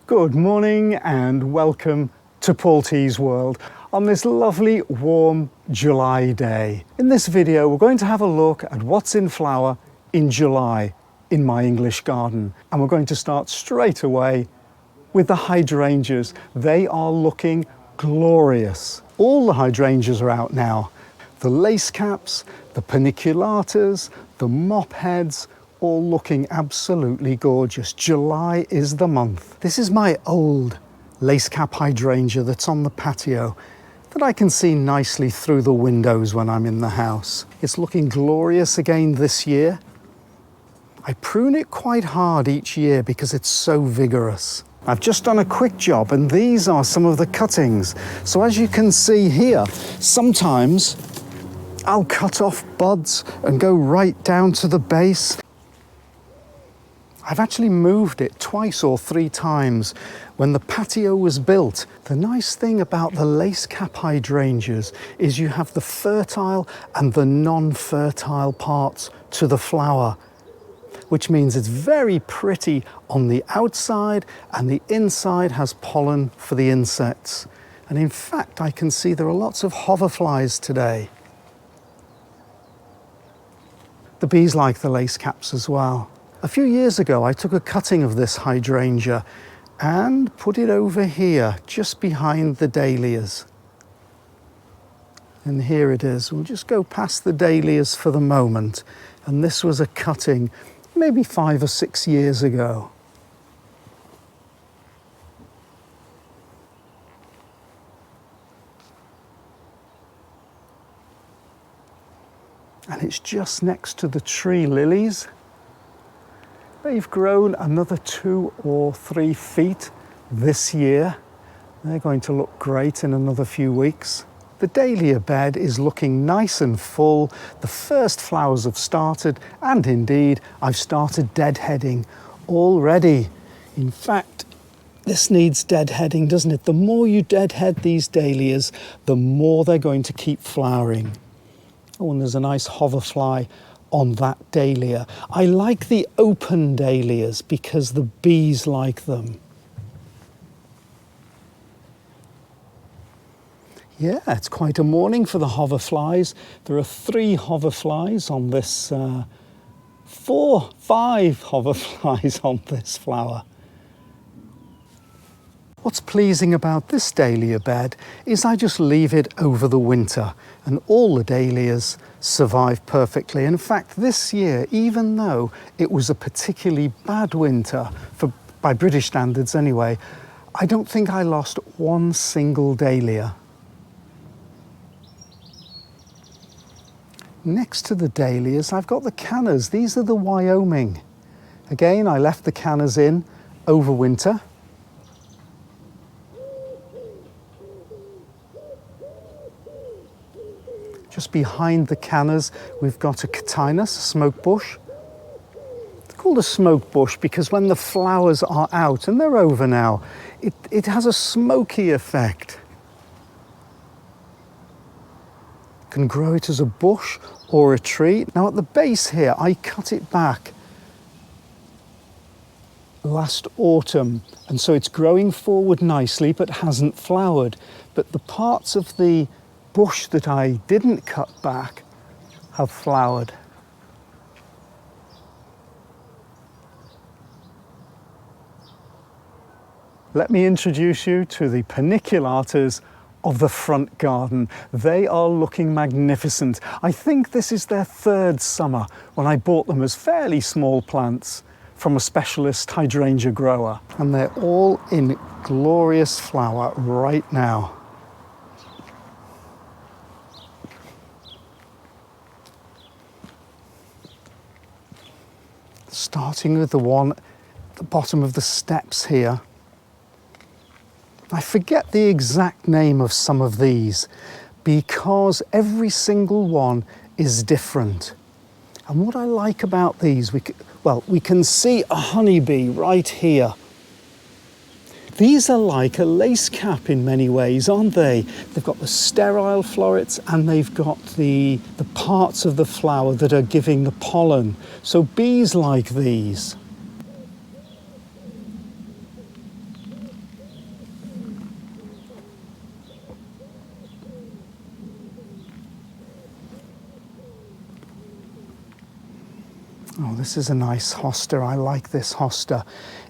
Good morning and welcome to Paul T's World on this lovely warm July day. In this video we're going to have a look at what's in flower in July in my English garden, and we're going to start straight away with the hydrangeas. They are looking glorious. All the hydrangeas are out now. The lacecaps, the paniculatas, the mopheads, all looking absolutely gorgeous. July is the month. This is my old lacecap hydrangea that's on the patio that I can see nicely through the windows when I'm in the house. It's looking glorious again this year. I prune it quite hard each year because it's so vigorous. I've just done a quick job and these are some of the cuttings. So as you can see here, sometimes I'll cut off buds and go right down to the base. I've actually moved it twice or three times when the patio was built. The nice thing about the lacecap hydrangeas is you have the fertile and the non-fertile parts to the flower, which means it's very pretty on the outside and the inside has pollen for the insects. And in fact, I can see there are lots of hoverflies today. The bees like the lacecaps as well. A few years ago, I took a cutting of this hydrangea and put it over here, just behind the dahlias. And here it is. We'll just go past the dahlias for the moment. And this was a cutting maybe 5 or 6 years ago. And it's just next to the tree lilies. They've grown another 2 or 3 feet this year. They're going to look great in another few weeks. The dahlia bed is looking nice and full. The first flowers have started, and indeed I've started deadheading already. In fact, this needs deadheading, doesn't it? The more you deadhead these dahlias, the more they're going to keep flowering. Oh, and there's a nice hoverfly on that dahlia. I like the open dahlias because the bees like them. Yeah, it's quite a morning for the hoverflies. There are 3 hoverflies on this, 5 hoverflies on this flower. What's pleasing about this dahlia bed is I just leave it over the winter and all the dahlias survive perfectly. In fact, this year, even though it was a particularly bad winter, by British standards anyway, I don't think I lost one single dahlia. Next to the dahlias, I've got the cannas. These are the Wyoming. Again, I left the cannas in over winter. Just behind the cannas, we've got a cotinus, a smoke bush. It's called a smoke bush because when the flowers are out, and they're over now, it has a smoky effect. You can grow it as a bush or a tree. Now at the base here, I cut it back last autumn, and so it's growing forward nicely but hasn't flowered. But the parts of the bush that I didn't cut back have flowered. Let me introduce you to the paniculatas of the front garden. They are looking magnificent. I think this is their 3rd summer when I bought them as fairly small plants from a specialist hydrangea grower. And they're all in glorious flower right now. Starting with the one at the bottom of the steps here. I forget the exact name of some of these because every single one is different. And what I like about these, we can see a honeybee right here. These are like a lacecap in many ways, aren't they? They've got the sterile florets and they've got the parts of the flower that are giving the pollen. So bees like these. Oh, this is a nice hosta. I like this hosta.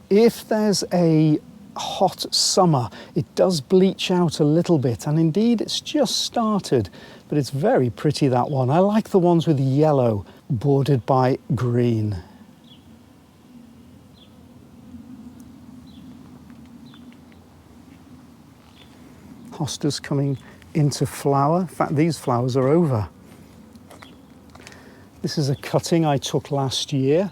If there's a hot summer, it does bleach out a little bit, and indeed it's just started, but it's very pretty, that one. I like the ones with yellow bordered by green. Hostas coming into flower. In fact, these flowers are over. This is a cutting I took last year.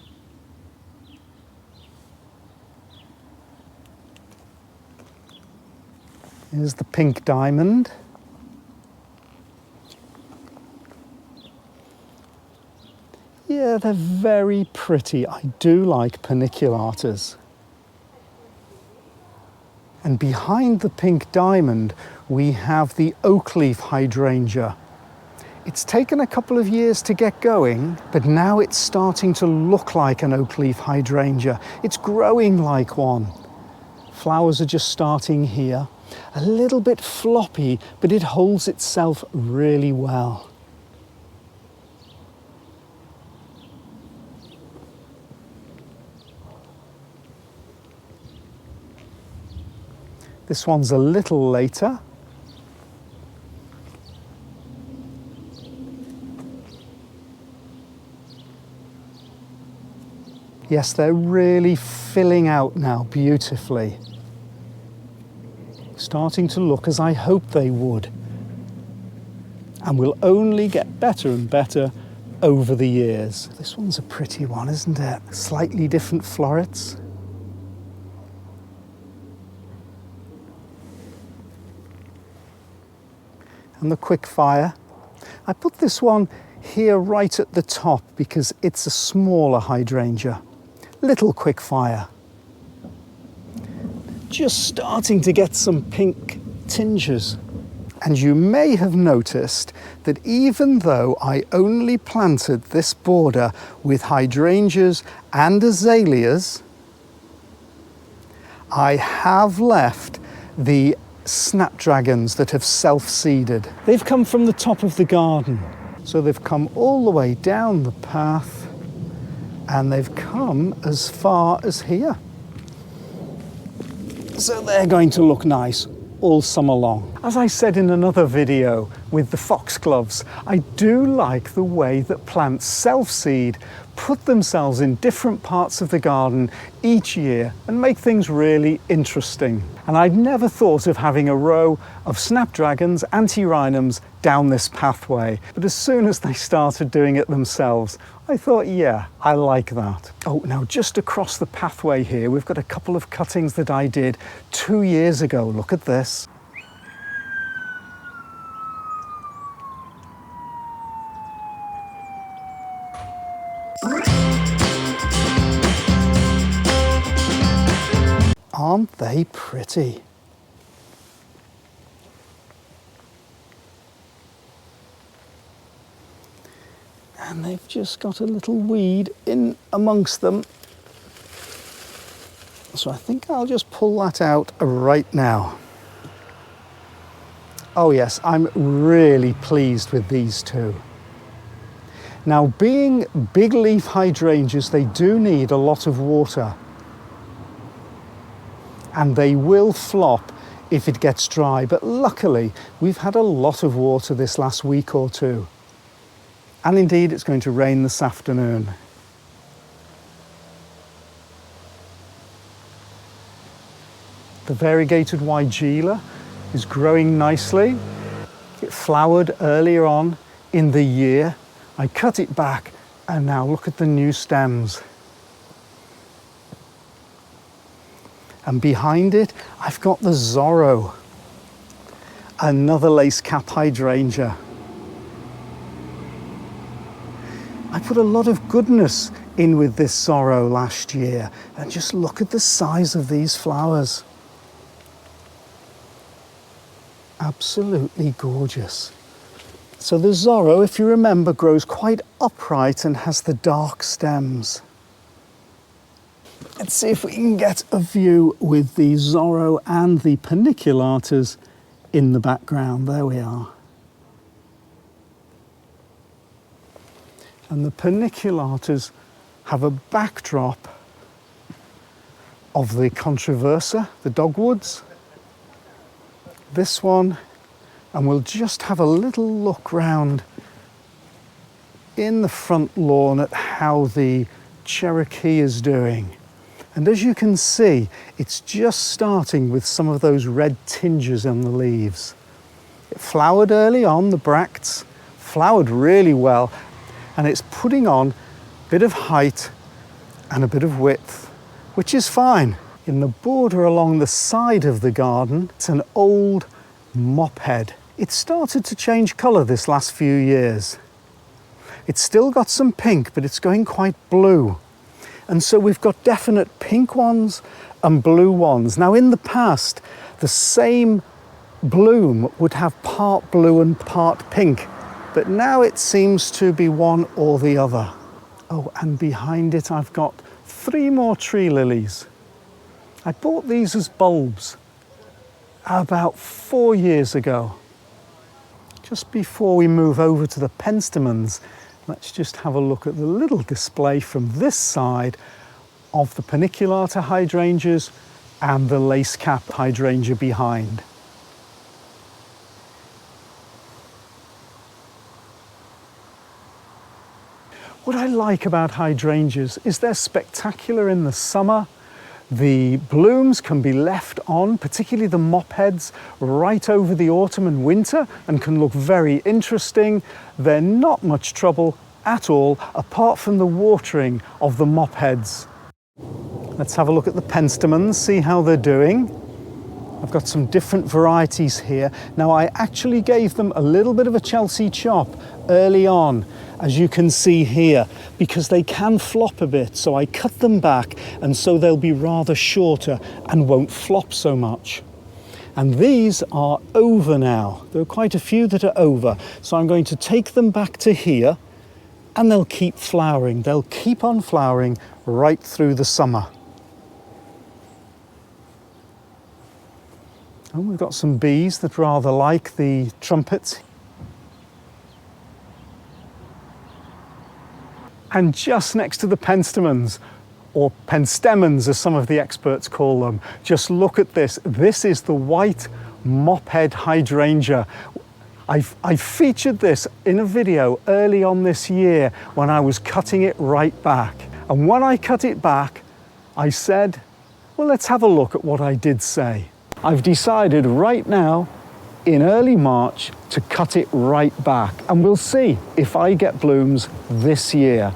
Here's the pink diamond. Yeah, they're very pretty. I do like paniculatas. And behind the pink diamond, we have the oak leaf hydrangea. It's taken a couple of years to get going, but now it's starting to look like an oak leaf hydrangea. It's growing like one. Flowers are just starting here. A little bit floppy, but it holds itself really well. This one's a little later. Yes, they're really filling out now beautifully. Starting to look as I hoped they would. And will only get better and better over the years. This one's a pretty one, isn't it? Slightly different florets. And the quickfire. I put this one here right at the top because it's a smaller hydrangea. Little quickfire. Just starting to get some pink tinges. And you may have noticed that even though I only planted this border with hydrangeas and azaleas, I have left the snapdragons that have self-seeded. They've come from the top of the garden. So they've come all the way down the path and they've come as far as here. So they're going to look nice all summer long. As I said in another video with the foxgloves, I do like the way that plants self-seed, put themselves in different parts of the garden each year and make things really interesting. And I'd never thought of having a row of snapdragons, antirrhinums down this pathway. But as soon as they started doing it themselves, I thought, yeah, I like that. Oh, now just across the pathway here, we've got a couple of cuttings that I did 2 years ago. Look at this. Aren't they pretty? And they've just got a little weed in amongst them. So I think I'll just pull that out right now. Oh yes, I'm really pleased with these two. Now, being big leaf hydrangeas, they do need a lot of water. And they will flop if it gets dry, but luckily we've had a lot of water this last week or two. And indeed it's going to rain this afternoon. The variegated Weigela is growing nicely. It flowered earlier on in the year. I cut it back and now look at the new stems. And behind it, I've got the Zorro, another lacecap hydrangea. I put a lot of goodness in with this Zorro last year, and just look at the size of these flowers. Absolutely gorgeous. So the Zorro, if you remember, grows quite upright and has the dark stems. Let's see if we can get a view with the Zorro and the paniculatas in the background. There we are. And the paniculatas have a backdrop of the controversa, the dogwoods. This one, and we'll just have a little look round in the front lawn at how the Cherokee is doing. And as you can see, it's just starting with some of those red tinges on the leaves. It flowered early on, the bracts, flowered really well, and it's putting on a bit of height and a bit of width, which is fine. In the border along the side of the garden, it's an old mophead. It's started to change colour this last few years. It's still got some pink, but it's going quite blue. And so we've got definite pink ones and blue ones. Now in the past, the same bloom would have part blue and part pink, but now it seems to be one or the other. Oh, and behind it I've got 3 more tree lilies. I bought these as bulbs about 4 years ago. Just before we move over to the penstemons, let's just have a look at the little display from this side of the paniculata hydrangeas and the lacecap hydrangea behind. What I like about hydrangeas is they're spectacular in the summer. The blooms can be left on, particularly the mopheads, right over the autumn and winter and can look very interesting. They're not much trouble at all, apart from the watering of the mopheads. Let's have a look at the penstemons, see how they're doing. I've got some different varieties here. Now I actually gave them a little bit of a Chelsea chop early on, as you can see here, because they can flop a bit, so I cut them back and so they'll be rather shorter and won't flop so much. And these are over now. There are quite a few that are over, so I'm going to take them back to here and they'll keep flowering. They'll keep on flowering right through the summer. Oh, we've got some bees that rather like the trumpets. And just next to the penstemons, or penstemons as some of the experts call them, just look at this. This is the white mophead hydrangea. I featured this in a video early on this year when I was cutting it right back. And when I cut it back, I said, well, let's have a look at what I did say. I've decided right now, in early March, to cut it right back. And we'll see if I get blooms this year.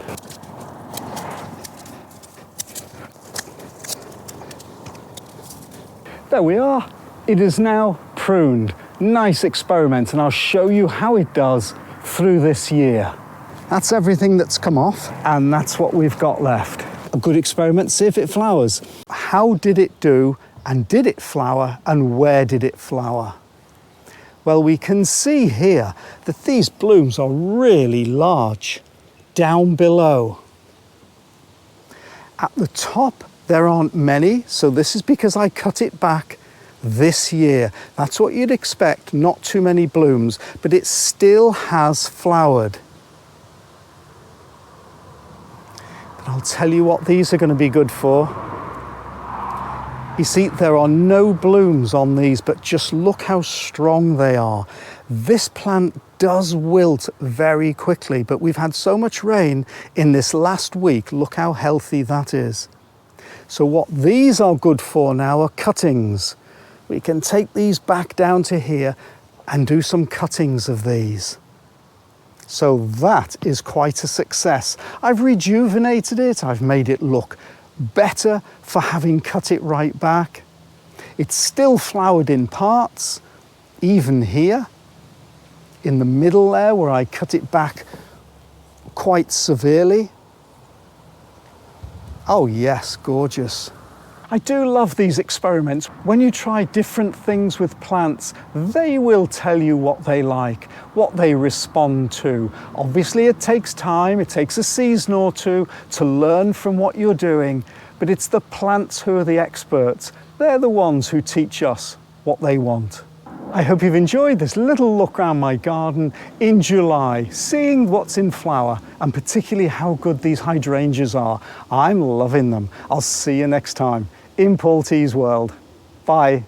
There we are. It is now pruned. Nice experiment, and I'll show you how it does through this year. That's everything that's come off, and that's what we've got left. A good experiment, see if it flowers. How did it do, and did it flower, and where did it flower? Well, we can see here that these blooms are really large down below. At the top, there aren't many, so this is because I cut it back this year. That's what you'd expect, not too many blooms, but it still has flowered. But I'll tell you what these are going to be good for. You see, there are no blooms on these, but just look how strong they are. This plant does wilt very quickly, but we've had so much rain in this last week. Look how healthy that is. So what these are good for now are cuttings. We can take these back down to here and do some cuttings of these. So that is quite a success. I've rejuvenated it, I've made it look better for having cut it right back. It's still flowered in parts, even here, in the middle there where I cut it back quite severely. Oh yes, gorgeous. I do love these experiments. When you try different things with plants, they will tell you what they like, what they respond to. Obviously it takes time, it takes a season or two to learn from what you're doing, but it's the plants who are the experts. They're the ones who teach us what they want. I hope you've enjoyed this little look around my garden in July, seeing what's in flower and particularly how good these hydrangeas are. I'm loving them. I'll see you next time in Paul T's World. Bye.